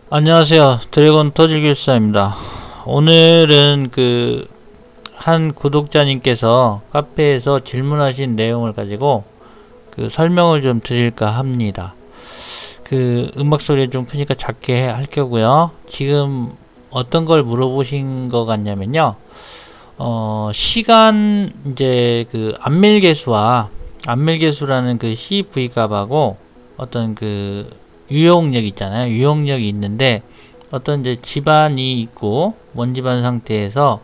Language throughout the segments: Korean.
안녕하세요. 드래곤 터질기술사입니다. 오늘은 한 구독자님께서 카페에서 질문하신 내용을 가지고 설명을 좀 드릴까 합니다. 음악 소리 좀 크니까 작게 할 거고요. 지금 어떤 걸 물어보신 것 같냐면요. 시간, 이제 안밀계수라는 CV 값하고 어떤 유용력 있잖아요. 유용력이 있는데 어떤 이제 집안이 있고 원집안 상태에서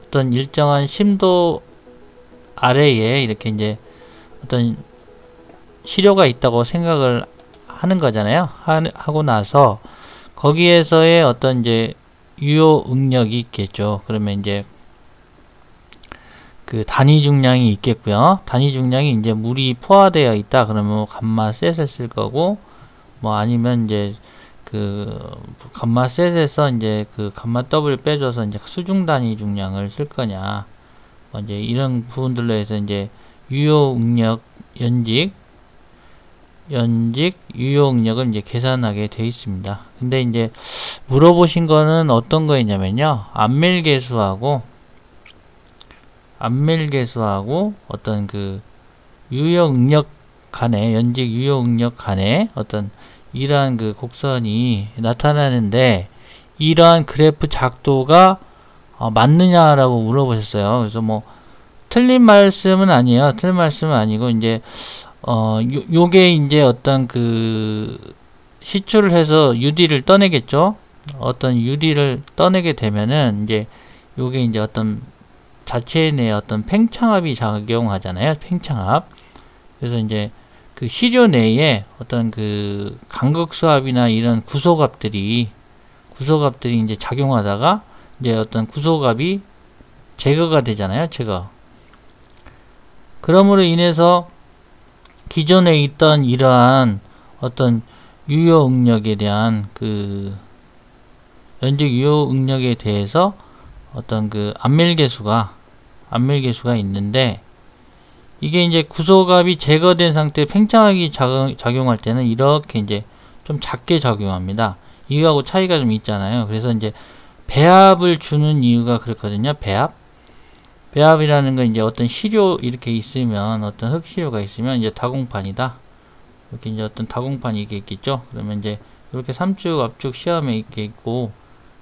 어떤 일정한 심도 아래에 이렇게 이제 어떤 시료가 있다고 생각을 하는 거잖아요. 하고 나서 거기에서의 어떤 이제 유효 응력이 있겠죠. 그러면 이제 단위 중량이 있겠고요. 단위 중량이 이제 물이 포화되어 있다. 그러면 감마 셋을 쓸 거고, 뭐 아니면 이제 감마 셋에서 이제 감마 더블 빼줘서 이제 수중 단위 중량을 쓸 거냐, 뭐 이제 이런 부분들로 해서 이제 유효 응력 연직 유효 응력을 이제 계산하게 되어 있습니다. 근데 이제 물어보신 거는 어떤 거였냐면요, 안밀계수하고 어떤 유효 응력 간의 연직 유효 응력 간의 어떤 이러한 곡선이 나타나는데 이러한 그래프 작도가 맞느냐라고 물어보셨어요. 그래서 뭐 틀린 말씀은 아니에요. 틀린 말씀은 아니고 이제 요게 이제 어떤 시추를 해서 UD를 떠내겠죠. 어떤 UD를 떠내게 되면은 이제 요게 이제 어떤 자체 내에 어떤 팽창압이 작용하잖아요. 팽창압. 그래서 이제 시료 내에 어떤 간극수압이나 이런 구소값들이 이제 작용하다가 이제 어떤 구소값이 제거가 되잖아요. 제거. 그러므로 인해서 기존에 있던 이러한 어떤 유효 응력에 대한 연직 유효 응력에 대해서 어떤 안밀계수가 있는데, 이게 이제 구소값이 제거된 상태에 팽창하기 작용할 때는 이렇게 이제 좀 작게 작용합니다. 이거하고 차이가 좀 있잖아요. 그래서 이제 배합을 주는 이유가 그렇거든요. 배합이라는 건 이제 어떤 시료 이렇게 있으면, 어떤 흑시료가 있으면 이제 다공판이다. 이렇게 이제 어떤 다공판이 이렇게 있겠죠. 그러면 이제 이렇게 삼축 압축 시험에 이렇게 있고,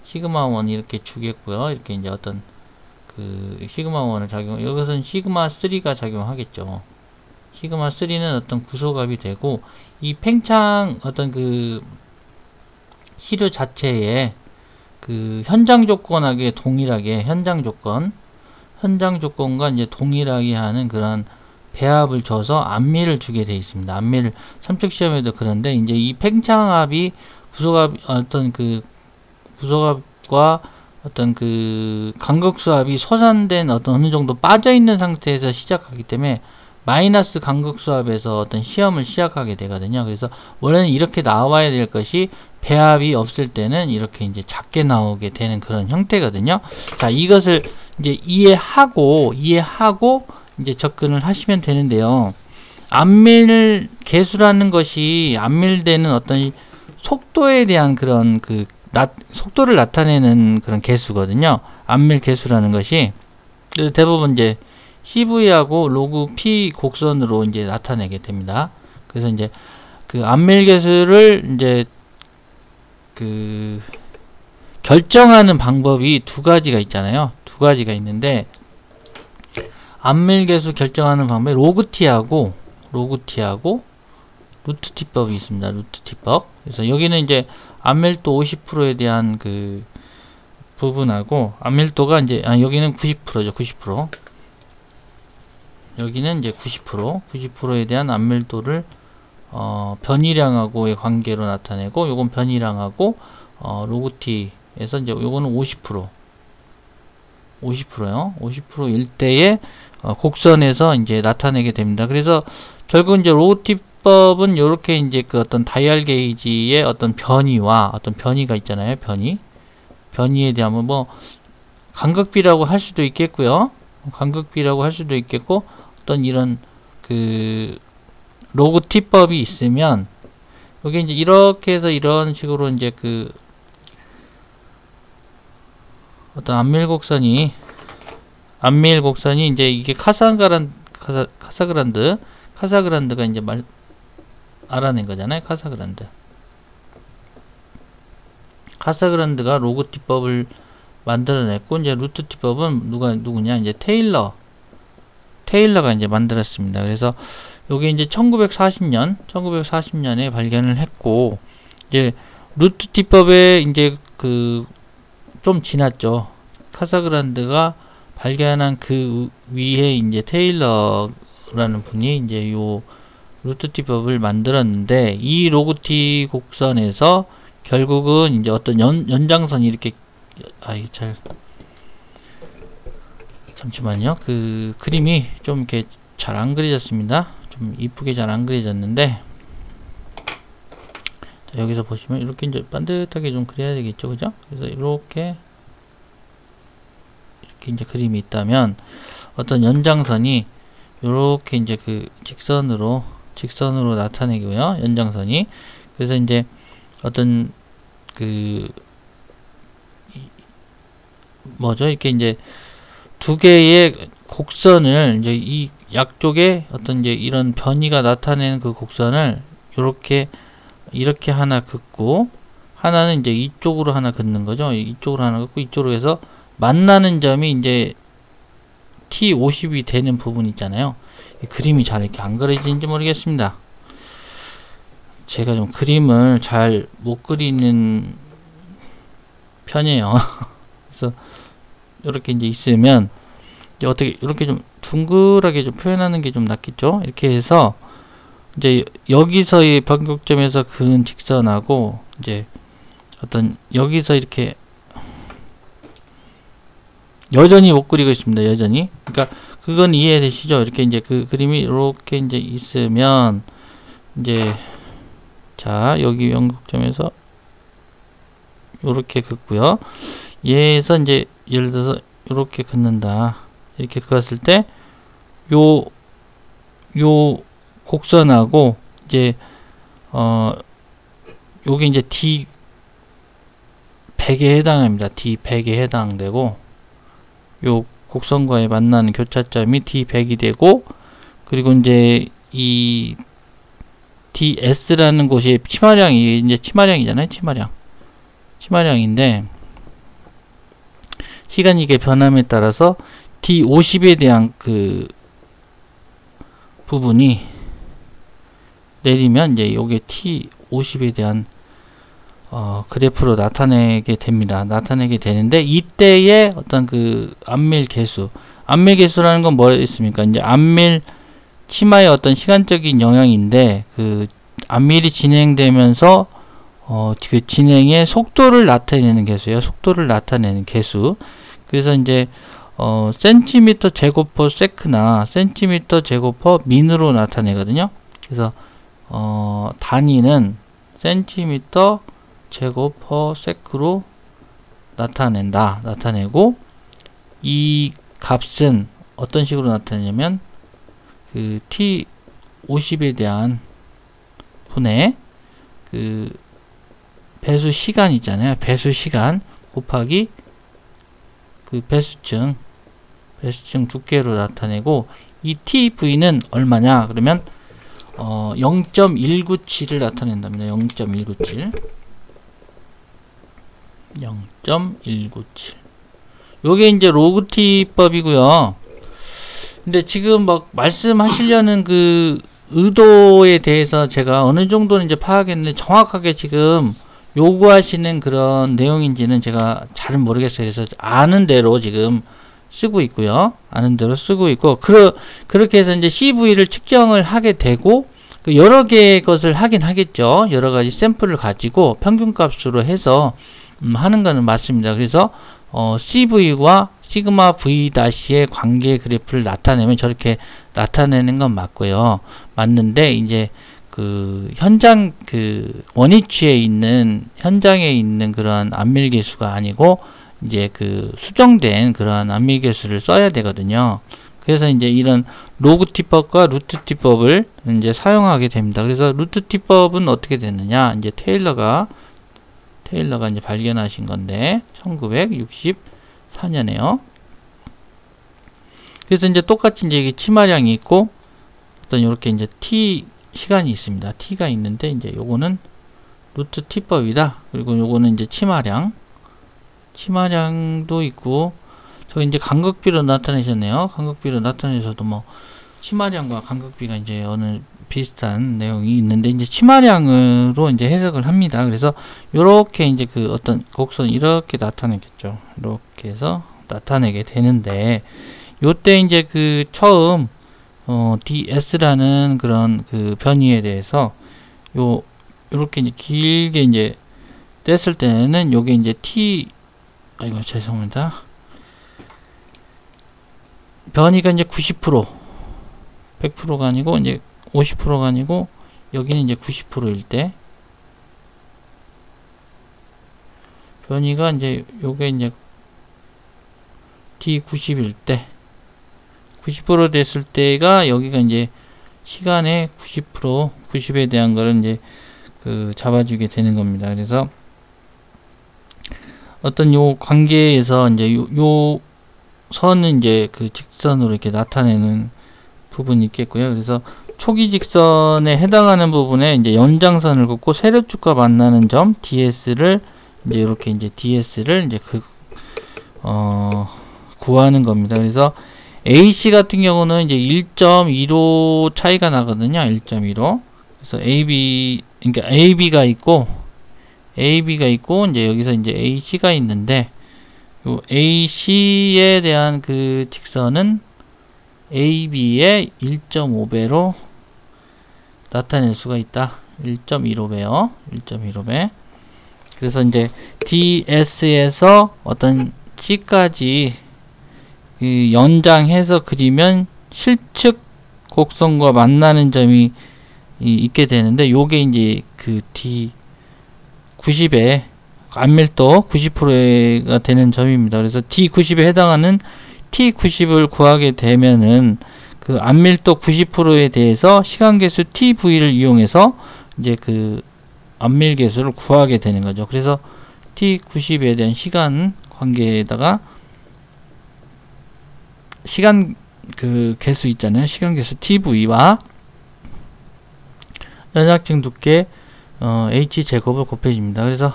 시그마 1 이렇게 주겠고요. 이렇게 이제 어떤 시그마 1을 여기서는 시그마 3가 작용하겠죠. 시그마 3는 어떤 구소값이 되고, 이 팽창 어떤 시료 자체에 현장 조건하게 동일하게 현장 조건과 이제 동일하게 하는 그런 배합을 줘서 안밀을 주게 되어 있습니다. 안밀 삼축 시험에도 그런데 이제 이 팽창압이 구소값과 어떤 간극수압이 소산된 어떤 어느 정도 빠져 있는 상태에서 시작하기 때문에 마이너스 간극수압에서 어떤 시험을 시작하게 되거든요. 그래서 원래는 이렇게 나와야 될 것이 배합이 없을 때는 이렇게 이제 작게 나오게 되는 그런 형태거든요. 자, 이것을 이제 이해하고 이제 접근을 하시면 되는데요. 안밀 계수라는 것이 안밀되는 어떤 속도에 대한 그런 속도를 나타내는 그런 계수거든요. 안밀 계수라는 것이 대부분 이제 CV하고 로그 P 곡선으로 이제 나타내게 됩니다. 그래서 이제 안밀 계수를 이제 결정하는 방법이 두 가지가 있잖아요. 두 가지가 있는데, 안밀 계수 결정하는 방법이 로그 T하고 루트 T법이 있습니다. 루트 T법. 그래서 여기는 이제 안밀도 50%에 대한 부분하고, 안밀도가 이제 여기는 90%죠. 90%. 여기는 이제 90%에 대한 안밀도를 변이량하고의 관계로 나타내고, 요건 변이량하고 로그 T에서 이제 요거는 50%요. 50%일 때의 곡선에서 이제 나타내게 됩니다. 그래서 결국 이제 로그 T법은 요렇게 이제 어떤 다이얼 게이지의 어떤 변이와 어떤 변이가 있잖아요. 변이에 대한 뭐 간극비라고 할 수도 있겠고요. 어떤 이런 로그 T법이 있으면 여기 이제 이렇게 해서 이런 식으로 이제 어떤 안밀 곡선이 이제 이게 카사그란드가 이제 알아낸 거잖아요. 카사그란드가 로그티법을 만들어냈고, 이제 루트티법은 누구냐? 이제 테일러가 이제 만들었습니다. 그래서 요게 이제 1940년에 발견을 했고, 이제 루트티법에 이제 좀 지났죠. 카사그란드가 발견한 그 위에 이제 테일러라는 분이 이제 요 루트티법을 만들었는데, 이 로그티 곡선에서 결국은 이제 어떤 연장선이 이렇게 잠시만요. 그 그림이 좀 이렇게 잘 안 그려졌습니다. 좀 이쁘게 잘 안 그려졌는데, 자, 여기서 보시면 이렇게 이제 반듯하게 좀 그려야 되겠죠, 그죠? 그래서 이렇게 이제 그림이 있다면, 어떤 연장선이 이렇게 이제 그 직선으로 나타내고요. 연장선이. 그래서 이제 어떤 이렇게 이제 두 개의 곡선을 이제 이 양쪽에 어떤 이제 이런 변이가 나타내는 그 곡선을 이렇게 하나 긋고, 하나는 이제 이쪽으로 하나 긋는 거죠. 이쪽으로 하나 긋고, 이쪽으로 해서 만나는 점이 이제 T50이 되는 부분 있잖아요. 이 그림이 잘 이렇게 안 그려지는지 모르겠습니다. 제가 좀 그림을 잘 못 그리는 편이에요. 그래서 이렇게 이제 있으면 이제 어떻게 이렇게 좀 둥글하게 좀 표현하는 게 좀 낫겠죠. 이렇게 해서 이제 여기서의 변곡점에서 그은 직선하고, 이제 어떤 여기서 이렇게 여전히 못 그리고 있습니다. 여전히. 그러니까 그건 이해되시죠? 이렇게 이제 그 그림이 이렇게 이제 있으면, 이제 자, 여기 변곡점에서 요렇게 긋고요. 얘에서 이제 예를 들어서 요렇게 긋는다. 이렇게 그었을 때 요 곡선하고 이제 요게 이제 D100에 해당합니다. D100에 해당되고, 요 곡선과의 만나는 교차점이 D100이 되고, 그리고 이제 이 DS라는 곳이 치마량이 이제 치마량이잖아요. 치마량인데, 시간이 이게 변함에 따라서 D50에 대한 그 부분이 내리면 이제 요게 T50에 대한 그래프로 나타내게 되는데, 이때의 어떤 그 안밀 개수라는 건 뭐였습니까? 이제 안밀 치마의 어떤 시간적인 영향인데, 그 안밀이 진행되면서 그 진행의 속도를 나타내는 개수예요. 그래서 이제 센티미터 제곱퍼 세크나 센티미터 제곱퍼 민으로 나타내거든요. 그래서 단위는 센티미터 제곱퍼 세크로 나타내고, 이 값은 어떤 식으로 나타내냐면, 그 T50에 대한 분의 그 배수 시간 있잖아요. 배수 시간 곱하기 그 배수층 두께로 나타내고, 이 TV는 얼마냐? 그러면 0.197을 나타낸답니다. 0.197. 요게 이제 로그티법이고요. 근데 지금 막 말씀하시려는 그 의도에 대해서 제가 어느 정도는 이제 파악했는데, 정확하게 지금 요구하시는 그런 내용인지는 제가 잘은 모르겠어요. 그래서 아는 대로 지금 쓰고 있고요. 그렇게 해서 이제 CV를 측정을 하게 되고, 여러 개의 것을 하긴 하겠죠. 여러 가지 샘플을 가지고 평균값으로 해서 하는 거는 맞습니다. 그래서 CV와 시그마 V-의 관계 그래프를 나타내면 저렇게 나타내는 건 맞고요. 맞는데, 이제 그 현장 그 원위치에 있는 현장에 있는 그러한 안밀 계수가 아니고, 이제 그 수정된 그러한 안밀 계수를 써야 되거든요. 그래서 이제 이런 로그티법과 루트티법을 이제 사용하게 됩니다. 그래서 루트티법은 어떻게 됐느냐? 이제 테일러가 이제 발견하신 건데, 4년에요. 그래서 이제 똑같이 이제 이게 치마량이 있고 어떤 이렇게 이제 t 시간이 있습니다. t가 있는데 이제 요거는 루트 t법이다. 그리고 요거는 이제 치마량도 있고 저기 이제 간극비로 나타내셨네요. 간극비로 나타내셔도 뭐 치마량과 간극비가 이제 어느 비슷한 내용이 있는데 이제 치마량으로 이제 해석을 합니다. 그래서 요렇게 이제 그 어떤 곡선 이렇게 나타내겠죠. 이렇게 해서 나타내게 되는데 요때 이제 그 처음 ds라는 그런 그 변이에 대해서 요렇게 이제 길게 이제 뗐을 때는 요게 이제 아이고 죄송합니다. 변이가 이제 90% 100%가 아니고 이제 50%가 아니고 여기는 이제 90%일 때 변이가 이제 요게 이제 t90일 때 90% 됐을 때가 여기가 이제 시간의 90% 90에 대한 거를 이제 그 잡아주게 되는 겁니다. 그래서 어떤 요 관계에서 이제 요 선은 이제 그 직선으로 이렇게 나타내는 부분이 있겠고요. 그래서 초기 직선에 해당하는 부분에 이제 연장선을 긋고 세로축과 만나는 점 ds를 이제 이렇게 이제 ds를 이제 구하는 겁니다. 그래서 AC 같은 경우는 이제 1.15 차이가 나거든요. 1.15. 그래서 그러니까 AB가 있고 이제 여기서 이제 AC가 있는데 요 AC에 대한 그 직선은 AB의 1.5배로 나타낼 수가 있다. 1.15배요. 1.15배. 그래서 이제 DS에서 어떤 C까지 연장해서 그리면 실측 곡선과 만나는 점이 있게 되는데 요게 이제 그 D90에 안밀도 90%가 되는 점입니다. 그래서 D90에 해당하는 T90을 구하게 되면은 그 안밀도 90%에 대해서 시간계수 TV를 이용해서 이제 그 안밀계수를 구하게 되는 거죠. 그래서 T90에 대한 시간 관계에다가 시간 그 개수 있잖아요. 시간 개수 TV와 연약증 두께 H 제곱을 곱해줍니다. 그래서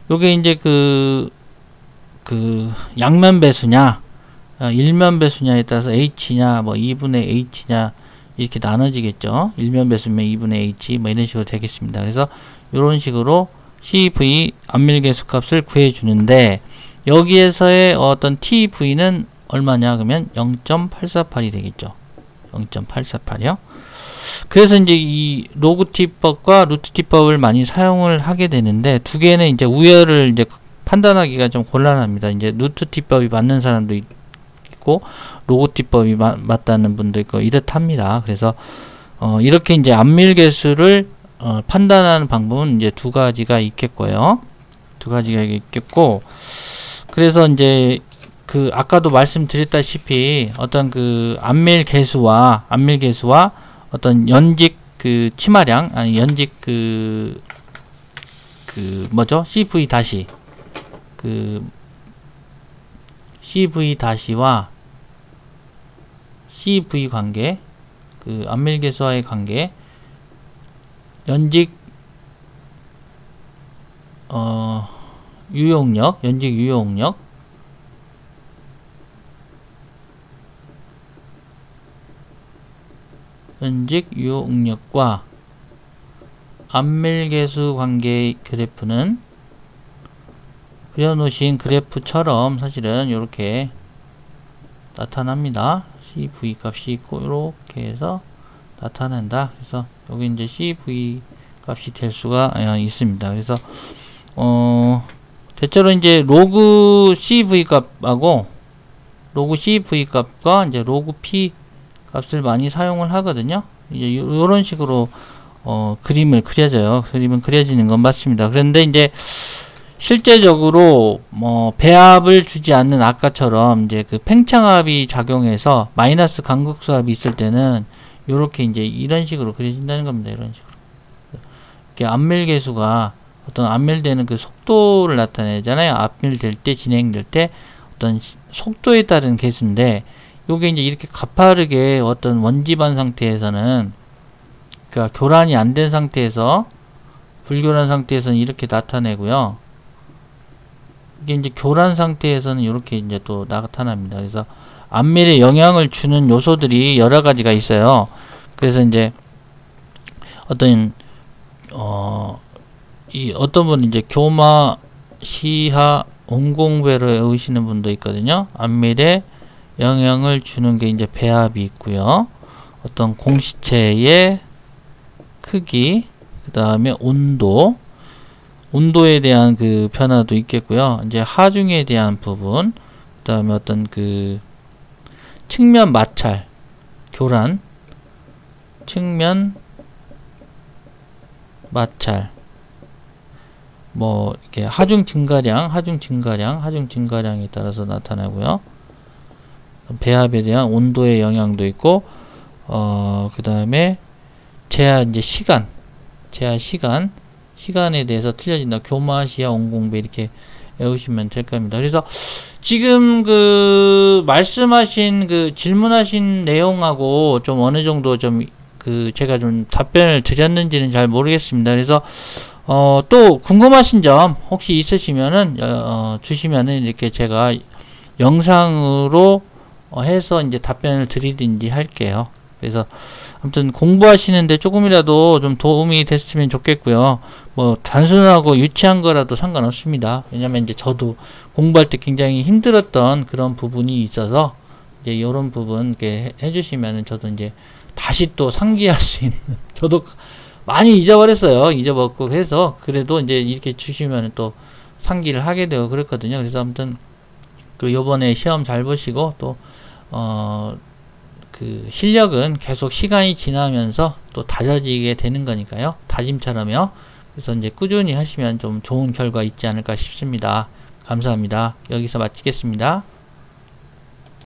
요게 이제 그 양면 배수냐 일면 배수냐에 따라서 H냐 뭐 2분의 H냐 이렇게 나눠지겠죠. 일면 배수면 2분의 H 뭐 이런 식으로 되겠습니다. 그래서 이런 식으로 CV 안밀계수 값을 구해주는데 여기에서의 어떤 TV는 얼마냐 그러면 0.848이 되겠죠. 0.848이요. 그래서 이제 이 로그티법과 루트티법을 많이 사용을 하게 되는데 두 개는 이제 우열을 이제 판단하기가 좀 곤란합니다. 이제 루트티법이 맞는 사람도 있고 로그티법이 맞다는 분도 있고 이렇답니다. 그래서 이렇게 이제 안밀계수를 판단하는 방법은 이제 두 가지가 있겠고요. 두 가지가 있겠고 그래서 이제 그 아까도 말씀드렸다시피 어떤 그 안밀계수와 어떤 연직 그 치마량 아니 연직 그 뭐죠? CV 다시 그 CV 다시와 CV 관계 그 안밀계수와의 관계 연직 유용력 연직 유용력 연직 유용력과 안밀계수 관계 그래프는 그려놓으신 그래프처럼 사실은 이렇게 나타납니다. CV 값이 있고 이렇게 해서 나타낸다. 그래서 여기 이제 CV 값이 될 수가 있습니다. 그래서 대체로 이제 로그 CV 값하고 로그 CV 값과 이제 로그 P 값을 많이 사용을 하거든요. 이제 이런 식으로 그림을 그려져요. 그림은 그려지는 건 맞습니다. 그런데 이제 실제적으로 뭐 배합을 주지 않는 아까처럼 이제 그 팽창합이 작용해서 마이너스 간극수합이 있을 때는 요렇게 이제 이런 식으로 그려진다는 겁니다. 이런 식으로. 이렇게 안밀계수가 어떤 안밀되는 그 속도를 나타내잖아요. 안밀될 때 진행될 때 어떤 속도에 따른 개수인데, 요게 이제 이렇게 가파르게 어떤 원지반 상태에서는, 그러니까 교란이 안 된 상태에서, 불교란 상태에서는 이렇게 나타내고요. 이게 이제 교란 상태에서는 이렇게 이제 또 나타납니다. 그래서 안밀에 영향을 주는 요소들이 여러 가지가 있어요. 그래서 이제 어떤 어떤 분은 이제 교마, 시하, 온공배로 외우시는 분도 있거든요. 안밀에 영향을 주는 게 이제 배합이 있고요. 어떤 공시체의 크기, 그 다음에 온도에 대한 그 변화도 있겠고요. 이제 하중에 대한 부분, 그 다음에 어떤 그 측면 마찰, 교란, 측면 마찰, 뭐 이렇게 하중 증가량에 따라서 나타나고요. 배합에 대한 온도의 영향도 있고, 그 다음에 제한 시간에 대해서 틀려진다. 교마, 시야, 온공배 이렇게 외우시면 될 겁니다. 그래서 지금 그 말씀하신 그 질문하신 내용하고 좀 어느 정도 좀 그 제가 좀 답변을 드렸는지는 잘 모르겠습니다. 그래서 또 궁금하신 점 혹시 있으시면은 주시면은 이렇게 제가 영상으로 해서 이제 답변을 드리든지 할게요. 그래서 아무튼 공부하시는데 조금이라도 좀 도움이 됐으면 좋겠고요. 뭐 단순하고 유치한 거라도 상관없습니다. 왜냐면 이제 저도 공부할 때 굉장히 힘들었던 그런 부분이 있어서 이제 이런 부분 이렇게 해주시면은 저도 이제 다시 또 상기할 수 있는, 저도 많이 잊어버렸어요. 잊어먹고 해서 그래도 이제 이렇게 주시면 또 상기를 하게 되고 그랬거든요. 그래서 아무튼 그 요번에 시험 잘 보시고 또 그 실력은 계속 시간이 지나면서 또 다져지게 되는 거니까요. 다짐처럼요. 그래서 이제 꾸준히 하시면 좀 좋은 결과 있지 않을까 싶습니다. 감사합니다. 여기서 마치겠습니다.